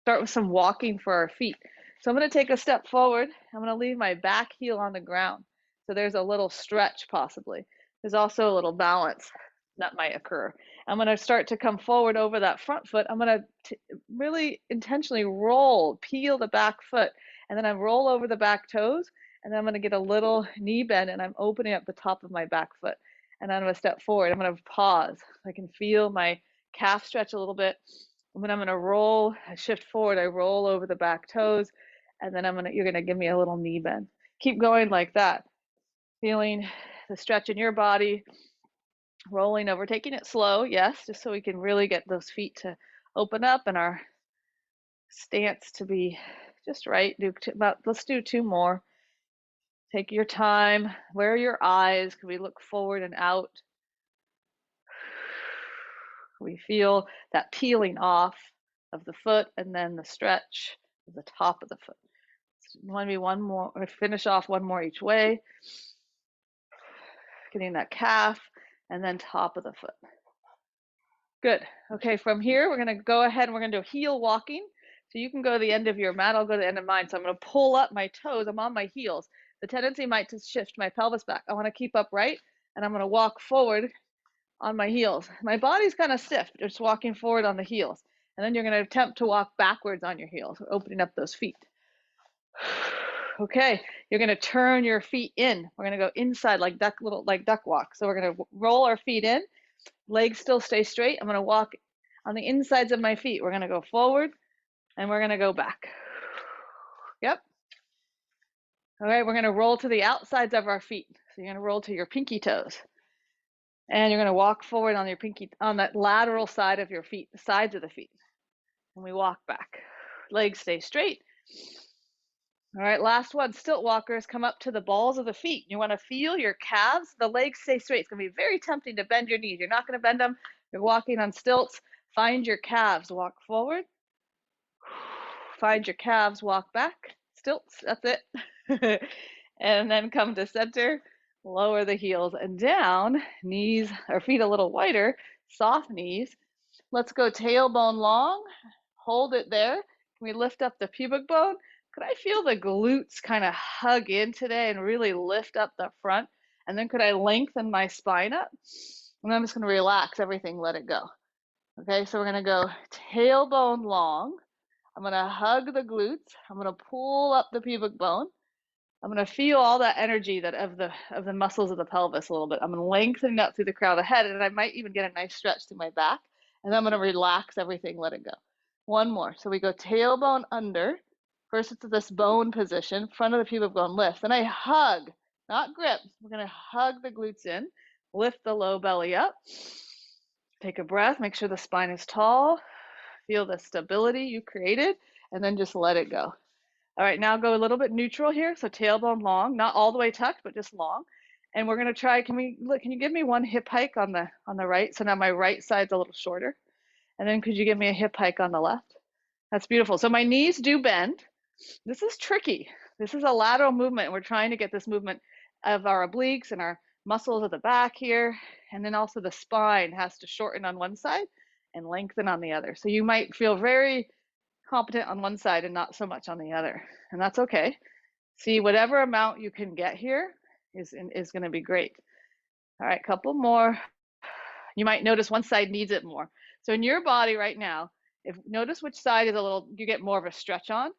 start with some walking for our feet. So I'm going to take a step forward. I'm going to leave my back heel on the ground. So there's a little stretch possibly. There's also a little balance that might occur. I'm going to start to come forward over that front foot. I'm going to really intentionally roll, peel the back foot, and then I roll over the back toes, and then I'm going to get a little knee bend, and I'm opening up the top of my back foot. And then I'm going to step forward. I'm going to pause. I can feel my calf stretch a little bit. And then I'm going to roll, I shift forward, I roll over the back toes, and then you're going to give me a little knee bend. Keep going like that, feeling the stretch in your body, rolling over, taking it slow, yes, just so we can really get those feet to open up and our stance to be just right. Let's do two more. Take your time. Where are your eyes? Can we look forward and out? We feel that peeling off of the foot and then the stretch of the top of the foot. Want to be one more, or finish off one more each way. Getting that calf and then top of the foot. Good. Okay, from here, we're going to go ahead and we're going to do heel walking. So you can go to the end of your mat, I'll go to the end of mine. So I'm going to pull up my toes, I'm on my heels. The tendency might to shift my pelvis back. I want to keep upright and I'm going to walk forward on my heels. My body's kind of stiff, just walking forward on the heels. And then you're going to attempt to walk backwards on your heels, opening up those feet. Okay, you're going to turn your feet in. We're going to go inside like duck walk. So we're going to roll our feet in. Legs still stay straight. I'm going to walk on the insides of my feet. We're going to go forward and we're going to go back. Yep. All right, we're going to roll to the outsides of our feet. So you're going to roll to your pinky toes. And you're going to walk forward on your on that lateral side of your feet, the sides of the feet. And we walk back. Legs stay straight. All right, last one. Stilt walkers, come up to the balls of the feet. You want to feel your calves. The legs stay straight. It's going to be very tempting to bend your knees. You're not going to bend them. You're walking on stilts. Find your calves. Walk forward. Find your calves. Walk back. Stilts. That's it. And then come to center. Lower the heels and down. Knees or feet a little wider. Soft knees. Let's go tailbone long. Hold it there. Can we lift up the pubic bone? Could I feel the glutes kind of hug in today and really lift up the front? And then could I lengthen my spine up? And I'm just going to relax everything, let it go. Okay, so we're going to go tailbone long. I'm going to hug the glutes. I'm going to pull up the pubic bone. I'm going to feel all that energy that of the muscles of the pelvis a little bit. I'm going to lengthen up through the crown of the head, and I might even get a nice stretch through my back. And then I'm going to relax everything, let it go. One more. So we go tailbone under. First, it's this bone position, front of the pubic bone lift. Then I hug, not grip. We're going to hug the glutes in, lift the low belly up. Take a breath, make sure the spine is tall. Feel the stability you created, and then just let it go. All right, now go a little bit neutral here. So tailbone long, not all the way tucked, but just long. And we're going to try, can you give me one hip hike on the right? So now my right side's a little shorter. And then could you give me a hip hike on the left? That's beautiful. So my knees do bend. This is tricky. This is a lateral movement, and we're trying to get this movement of our obliques and our muscles at the back here. And then also the spine has to shorten on one side and lengthen on the other. So you might feel very competent on one side and not so much on the other. And that's okay. See, whatever amount you can get here is going to be great. All right, couple more. You might notice one side needs it more. So in your body right now, notice which side is you get more of a stretch on.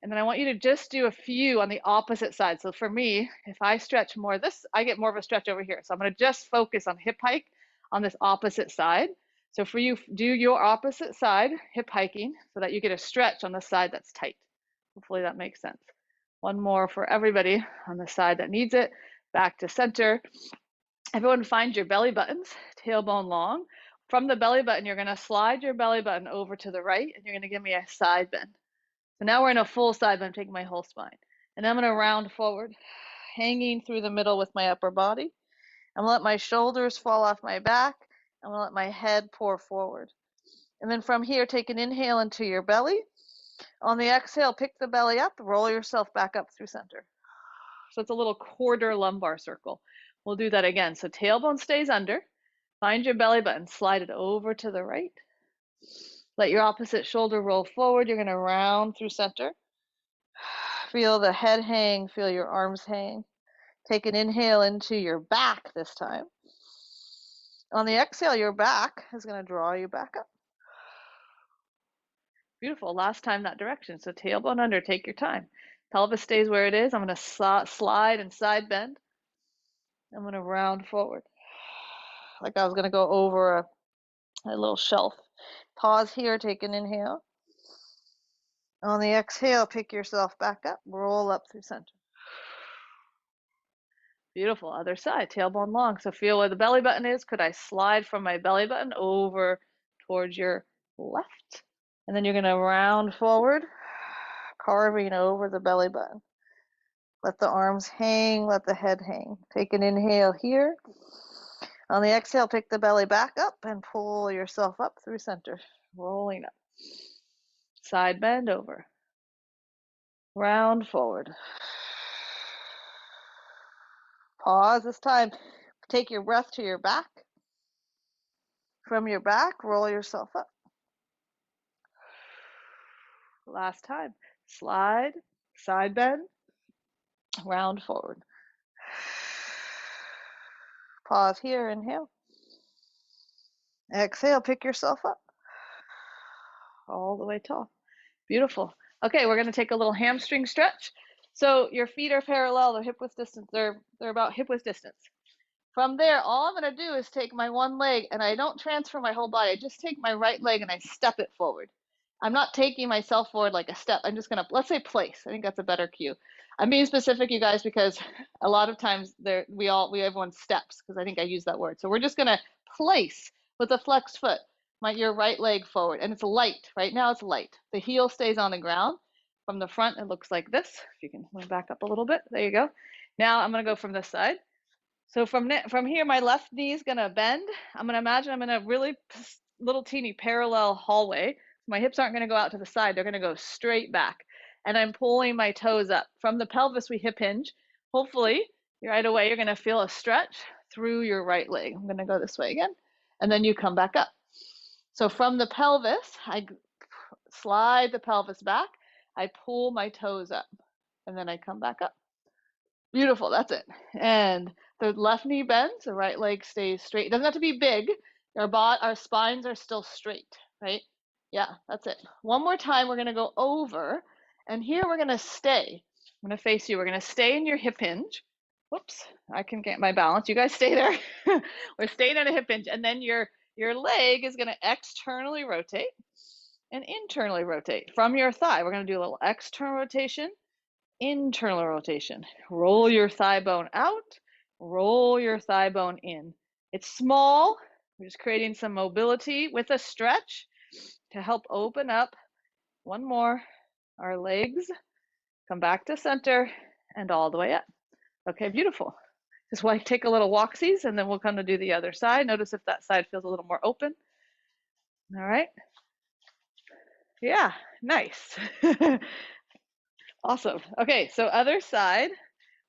And then I want you to just do a few on the opposite side. So for me, if I stretch more I get more of a stretch over here. So I'm going to just focus on hip hike on this opposite side. So for you, do your opposite side, hip hiking, so that you get a stretch on the side that's tight. Hopefully that makes sense. One more for everybody on the side that needs it. Back to center. Everyone find your belly buttons, tailbone long. From the belly button, you're going to slide your belly button over to the right, and you're going to give me a side bend. So now we're in a full side bend. I'm taking my whole spine. And I'm going to round forward, hanging through the middle with my upper body. I'm going to let my shoulders fall off my back. I'm going to let my head pour forward. And then from here, take an inhale into your belly. On the exhale, pick the belly up, roll yourself back up through center. So it's a little quarter lumbar circle. We'll do that again. So tailbone stays under. Find your belly button, slide it over to the right. Let your opposite shoulder roll forward. You're gonna round through center. Feel the head hang, feel your arms hang. Take an inhale into your back this time. On the exhale, your back is gonna draw you back up. Beautiful, last time that direction. So tailbone under, take your time. Pelvis stays where it is. I'm gonna slide and side bend. I'm gonna round forward. Like I was gonna go over a little shelf. Pause here, take an inhale. On the exhale, pick yourself back up, roll up through center. Beautiful, other side, tailbone long. So feel where the belly button is. Could I slide from my belly button over towards your left? And then you're gonna round forward, carving over the belly button. Let the arms hang, let the head hang. Take an inhale here. On the exhale, pick the belly back up and pull yourself up through center, rolling up. Side bend over. Round forward. Pause this time. Take your breath to your back. From your back, roll yourself up. Last time. Slide, side bend, round forward. Pause here, inhale. Exhale, pick yourself up. All the way tall. Beautiful. Okay, we're going to take a little hamstring stretch. So your feet are parallel, they're hip width distance, they're about hip width distance. From there, all I'm going to do is take my one leg, and I don't transfer my whole body. I just take my right leg and I step it forward. I'm not taking myself forward like a step. I'm just going to, let's say place. I think that's a better cue. I'm being specific, you guys, because a lot of times everyone steps, because I think I use that word. So we're just going to place with a flexed foot, your right leg forward. And it's light. Right now it's light. The heel stays on the ground. From the front, it looks like this. If you can back up a little bit. There you go. Now I'm going to go from this side. So from here, my left knee is gonna bend. I'm gonna imagine I'm in a really little teeny parallel hallway. My hips aren't gonna go out to the side, they're gonna go straight back. And I'm pulling my toes up. From the pelvis, we hip hinge. Hopefully, right away, you're gonna feel a stretch through your right leg. I'm gonna go this way again. And then you come back up. So from the pelvis, I slide the pelvis back, I pull my toes up, and then I come back up. Beautiful, that's it. And the left knee bends, the right leg stays straight. It doesn't have to be big. Our spines are still straight, right? Yeah, that's it. One more time, we're gonna go over, and here we're gonna stay. I'm gonna face you. We're gonna stay in your hip hinge. Whoops, I can get my balance. You guys stay there. We're staying at a hip hinge, and then your leg is gonna externally rotate and internally rotate from your thigh. We're gonna do a little external rotation, internal rotation. Roll your thigh bone out, roll your thigh bone in. It's small. We're just creating some mobility with a stretch to help open up. One more. Our legs come back to center and all the way up. Okay, beautiful. Just take a little walksies, and then we'll come to do the other side. Notice if that side feels a little more open. All right. Yeah, nice. Awesome. Okay, so other side.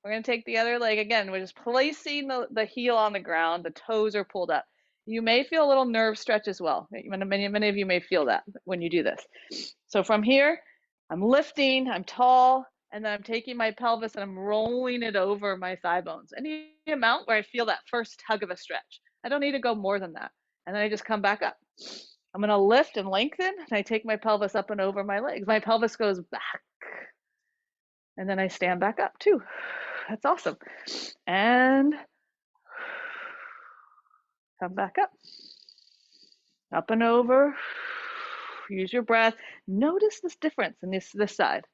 We're going to take the other leg again. We're just placing the heel on the ground. The toes are pulled up. You may feel a little nerve stretch as well. Many of you may feel that when you do this. So from here, I'm lifting, I'm tall, and then I'm taking my pelvis and I'm rolling it over my thigh bones. Any amount where I feel that first tug of a stretch. I don't need to go more than that. And then I just come back up. I'm going to lift and lengthen, and I take my pelvis up and over my legs. My pelvis goes back. And then I stand back up too. That's awesome. And come back up. Up and over. Use your breath. Notice this difference in this side.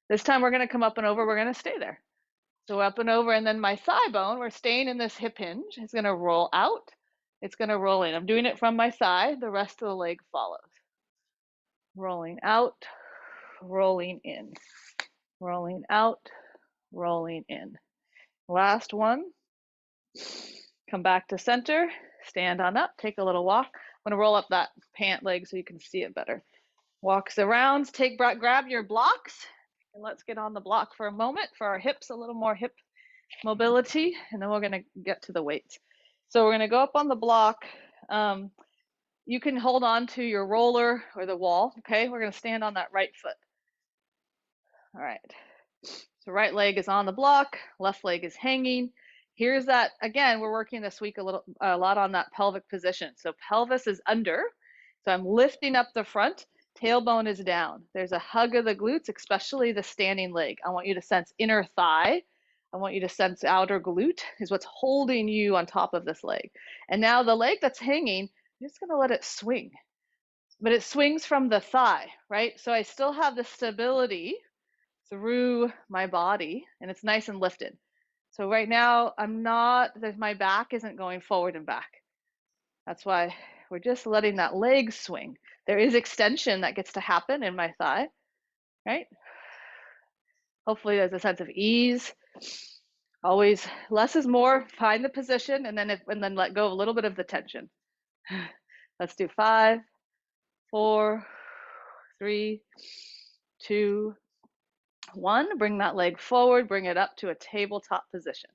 This time we're going to come up and over. We're going to stay there. So up and over, and then my thigh bone, we're staying in this hip hinge. It's going to roll out. It's going to roll in. I'm doing it from my thigh. The rest of the leg follows. Rolling out, rolling in. Rolling out, rolling in. Last one. Come back to center, stand on up, take a little walk. I'm gonna roll up that pant leg so you can see it better. Walks around, grab your blocks, and let's get on the block for a moment for our hips, a little more hip mobility, and then we're gonna get to the weights. So we're gonna go up on the block. you can hold on to your roller or the wall. Okay, we're going to stand on that right foot. All right. So right leg is on the block, left leg is hanging. Here's that, again, we're working this week a lot on that pelvic position. So pelvis is under. So I'm lifting up the front, tailbone is down. There's a hug of the glutes, especially the standing leg. I want you to sense inner thigh. I want you to sense outer glute is what's holding you on top of this leg. And now the leg that's hanging, I'm just gonna let it swing. But it swings from the thigh, right? So I still have the stability through my body and it's nice and lifted. So right now my back isn't going forward and back. That's why we're just letting that leg swing. There is extension that gets to happen in my thigh, right? Hopefully there's a sense of ease. Always less is more. Find the position and then let go a little bit of the tension. Let's do 5, 4, 3, 2, 1. Bring that leg forward, bring it up to a tabletop position.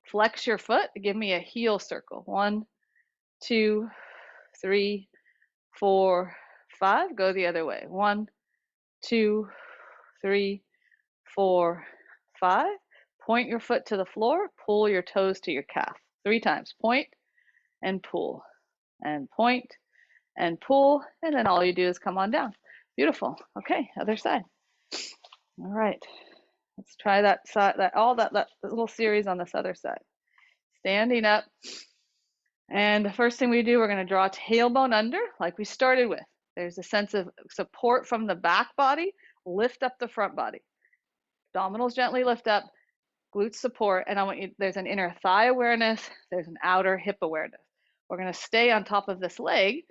Flex your foot, give me a heel circle. 1, 2, 3, 4, 5. Go the other way. 1, 2, 3, 4, 5. Point your foot to the floor, pull your toes to your calf. 3 times. Point and pull, and point and pull, and then all you do is come on down. Beautiful. Okay, other side. All right. Let's try that side, that little series on this other side. Standing up. And the first thing we do, we're going to draw tailbone under like we started with. There's a sense of support from the back body. Lift up the front body. Abdominals gently lift up, glutes support, and there's an inner thigh awareness, there's an outer hip awareness. We're going to stay on top of this leg,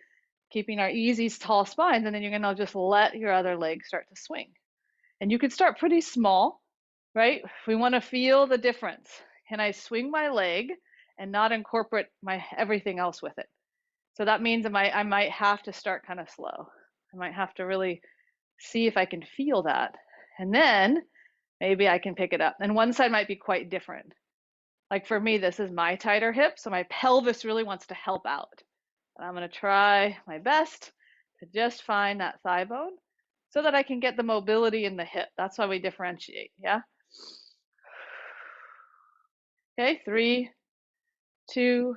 keeping our easy tall spines, and then you're going to just let your other leg start to swing. And you can start pretty small, right? We want to feel the difference. Can I swing my leg and not incorporate everything else with it? So that means I might have to start kind of slow. I might have to really see if I can feel that. And then maybe I can pick it up. And one side might be quite different. Like for me, this is my tighter hip, so my pelvis really wants to help out. And I'm going to try my best to just find that thigh bone so that I can get the mobility in the hip. That's why we differentiate, yeah? Okay, 3, 2,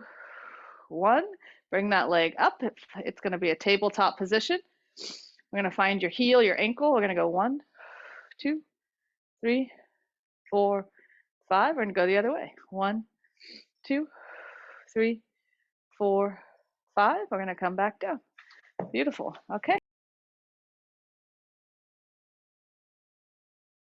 1. Bring that leg up. It's going to be a tabletop position. We're going to find your heel, your ankle. We're going to go 1, 2, 3, 4, 5. We're going to go the other way. 1, 2, 3, 4, 5. We're going to come back down. Beautiful. Okay.